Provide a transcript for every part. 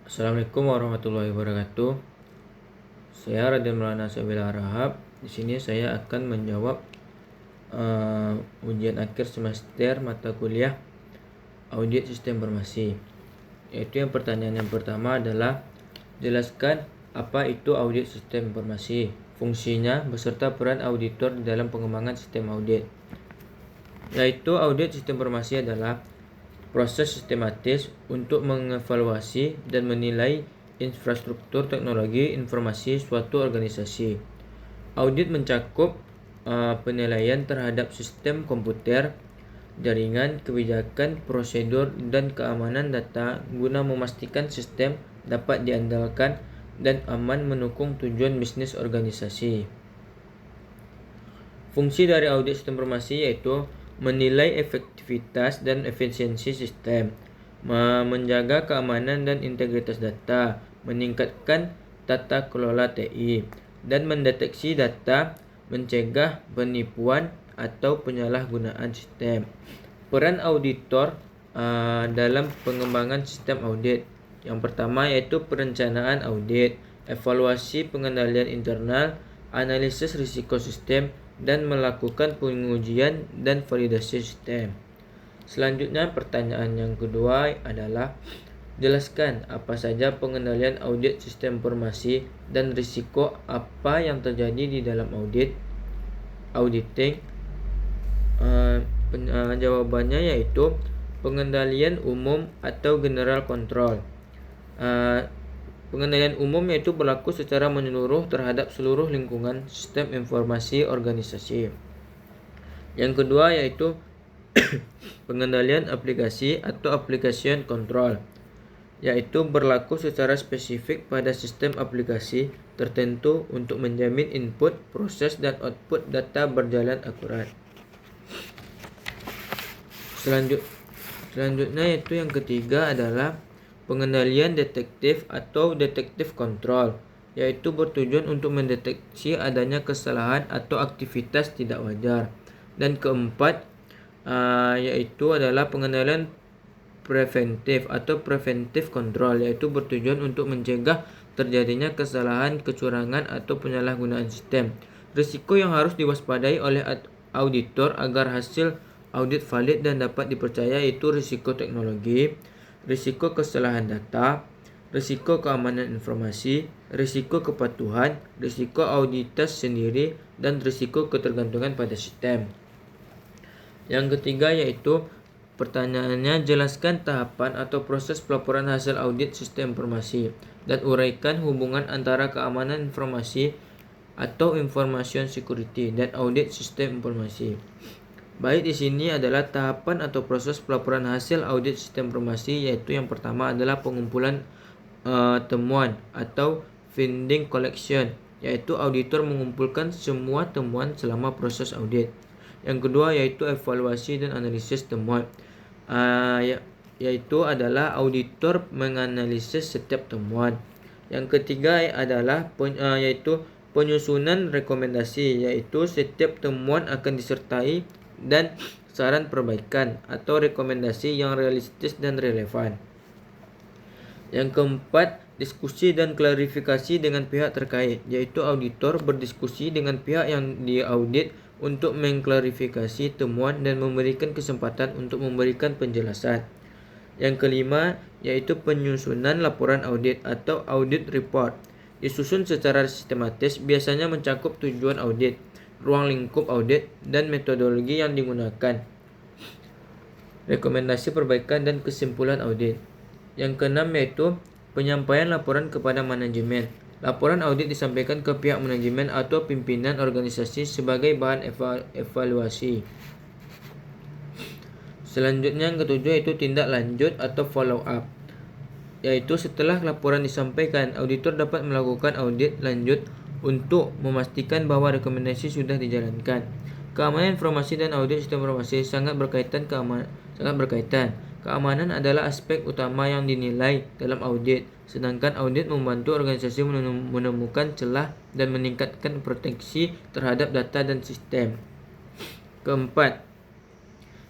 Assalamualaikum warahmatullahi wabarakatuh. Saya Raden Maulana Sabila Rahab. Di sini saya akan menjawab ujian akhir semester mata kuliah Audit Sistem Informasi. Yaitu yang pertanyaan yang pertama adalah jelaskan apa itu audit sistem informasi, fungsinya beserta peran auditor di dalam pengembangan sistem audit. Yaitu audit sistem informasi adalah proses sistematis untuk mengevaluasi dan menilai infrastruktur teknologi informasi suatu organisasi. Audit mencakup penilaian terhadap sistem komputer, jaringan, kebijakan, prosedur, dan keamanan data guna memastikan sistem dapat diandalkan dan aman mendukung tujuan bisnis organisasi. Fungsi dari audit sistem informasi yaitu menilai efektivitas dan efisiensi sistem, menjaga keamanan dan integritas data, meningkatkan tata kelola TI, dan mendeteksi data, mencegah penipuan atau penyalahgunaan sistem. Peran auditor dalam pengembangan sistem audit. Yang pertama yaitu perencanaan audit, evaluasi pengendalian internal, analisis risiko sistem, dan melakukan pengujian dan validasi sistem. Selanjutnya pertanyaan yang kedua adalah jelaskan apa saja pengendalian audit sistem informasi dan risiko apa yang terjadi di dalam auditing. Jawabannya yaitu pengendalian umum atau general control. Pengendalian umum yaitu berlaku secara menyeluruh terhadap seluruh lingkungan sistem informasi organisasi. Yang kedua yaitu pengendalian aplikasi atau application control, yaitu berlaku secara spesifik pada sistem aplikasi tertentu untuk menjamin input, proses, dan output data berjalan akurat. Selanjutnya yaitu yang ketiga adalah pengendalian detektif atau detektif control, yaitu bertujuan untuk mendeteksi adanya kesalahan atau aktivitas tidak wajar. Dan keempat yaitu adalah pengendalian preventif atau preventive control, yaitu bertujuan untuk mencegah terjadinya kesalahan, kecurangan, atau penyalahgunaan sistem. Risiko yang harus diwaspadai oleh auditor agar hasil audit valid dan dapat dipercaya yaitu risiko teknologi, risiko kesalahan data, risiko keamanan informasi, risiko kepatuhan, risiko auditas sendiri, dan risiko ketergantungan pada sistem. Yang ketiga yaitu pertanyaannya jelaskan tahapan atau proses pelaporan hasil audit sistem informasi dan uraikan hubungan antara keamanan informasi atau information security dan audit sistem informasi. Baik, di sini adalah tahapan atau proses pelaporan hasil audit sistem informasi, yaitu yang pertama adalah pengumpulan temuan atau finding collection, yaitu auditor mengumpulkan semua temuan selama proses audit. Yang kedua yaitu evaluasi dan analisis temuan, yaitu adalah auditor menganalisis setiap temuan. Yang ketiga adalah yaitu penyusunan rekomendasi, yaitu setiap temuan akan disertai dan saran perbaikan atau rekomendasi yang realistis dan relevan. Yang keempat, diskusi dan klarifikasi dengan pihak terkait, yaitu auditor berdiskusi dengan pihak yang diaudit untuk mengklarifikasi temuan dan memberikan kesempatan untuk memberikan penjelasan. Yang kelima, yaitu penyusunan laporan audit atau audit report. Disusun secara sistematis, biasanya mencakup tujuan audit, ruang lingkup audit, dan metodologi yang digunakan, rekomendasi perbaikan, dan kesimpulan audit. Yang keenam yaitu penyampaian laporan kepada manajemen. Laporan audit disampaikan ke pihak manajemen atau pimpinan organisasi sebagai bahan evaluasi. Selanjutnya yang ketujuh yaitu tindak lanjut atau follow up, yaitu setelah laporan disampaikan, auditor dapat melakukan audit lanjut untuk memastikan bahwa rekomendasi sudah dijalankan. Keamanan informasi dan audit sistem informasi sangat berkaitan. Keamanan adalah aspek utama yang dinilai dalam audit, sedangkan audit membantu organisasi menemukan celah dan meningkatkan proteksi terhadap data dan sistem. Keempat,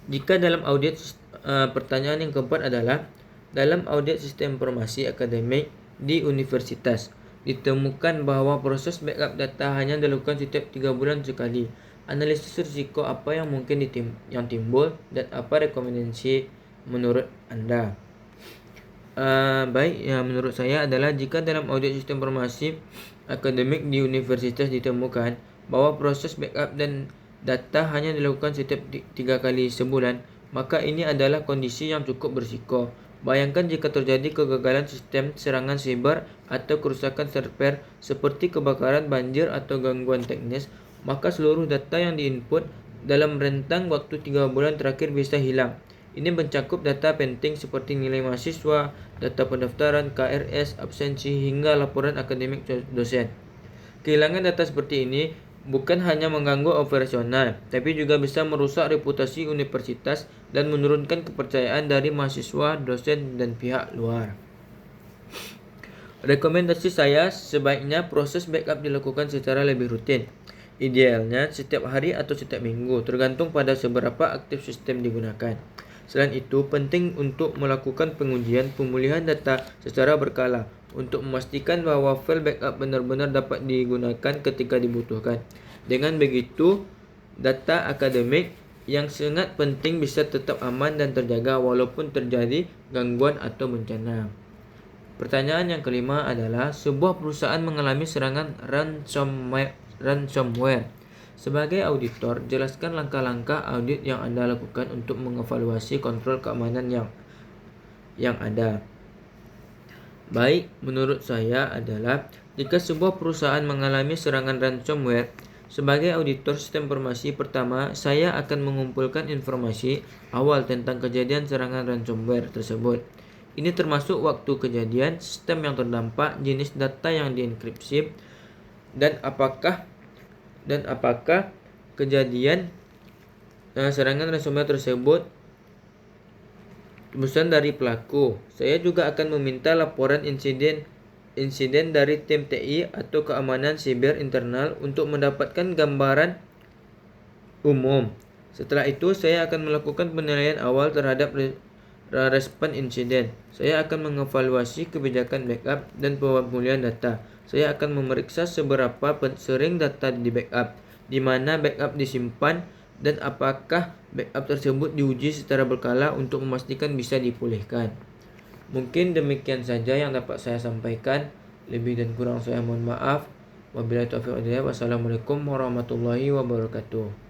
jika dalam audit, pertanyaan yang keempat adalah Dalam audit sistem informasi akademik di universitas, ditemukan bahwa proses backup data hanya dilakukan setiap 3 bulan sekali. Analisis risiko apa yang mungkin yang timbul dan apa rekomendasi menurut Anda? Menurut saya adalah jika dalam audit sistem informasi akademik di universitas ditemukan bahwa proses backup dan data hanya dilakukan setiap 3 kali sebulan, maka ini adalah kondisi yang cukup berisiko. Bayangkan jika terjadi kegagalan sistem, serangan siber, atau kerusakan server seperti kebakaran, banjir, atau gangguan teknis, maka seluruh data yang diinput dalam rentang waktu 3 bulan terakhir bisa hilang. Ini mencakup data penting seperti nilai mahasiswa, data pendaftaran, KRS, absensi, hingga laporan akademik dosen. Kehilangan data seperti ini bukan hanya mengganggu operasional, tapi juga bisa merusak reputasi universitas dan menurunkan kepercayaan dari mahasiswa, dosen, dan pihak luar. Rekomendasi saya, sebaiknya proses backup dilakukan secara lebih rutin. Idealnya setiap hari atau setiap minggu, tergantung pada seberapa aktif sistem digunakan. Selain itu, penting untuk melakukan pengujian pemulihan data secara berkala untuk memastikan bahwa file backup benar-benar dapat digunakan ketika dibutuhkan. Dengan begitu, data akademik yang sangat penting bisa tetap aman dan terjaga walaupun terjadi gangguan atau bencana. Pertanyaan yang kelima adalah, sebuah perusahaan mengalami serangan ransomware. Sebagai auditor, jelaskan langkah-langkah audit yang Anda lakukan untuk mengevaluasi kontrol keamanan yang ada. Baik, menurut saya adalah jika sebuah perusahaan mengalami serangan ransomware, sebagai auditor sistem informasi pertama, saya akan mengumpulkan informasi awal tentang kejadian serangan ransomware tersebut. Ini termasuk waktu kejadian, sistem yang terdampak, jenis data yang dienkripsi, dan apakah kejadian serangan ransomware tersebut tebusan dari pelaku. Saya juga akan meminta laporan insiden dari tim TI atau keamanan siber internal untuk mendapatkan gambaran umum. Setelah itu, saya akan melakukan penilaian awal terhadap respon insiden. Saya akan mengevaluasi kebijakan backup dan pemulihan data. Saya akan memeriksa seberapa sering data di backup, di mana backup disimpan, dan apakah backup tersebut diuji secara berkala untuk memastikan bisa dipulihkan. Mungkin demikian saja yang dapat saya sampaikan. Lebih dan kurang saya mohon maaf. Wabillahi taufiq wal hidayah. Wassalamualaikum warahmatullahi wabarakatuh.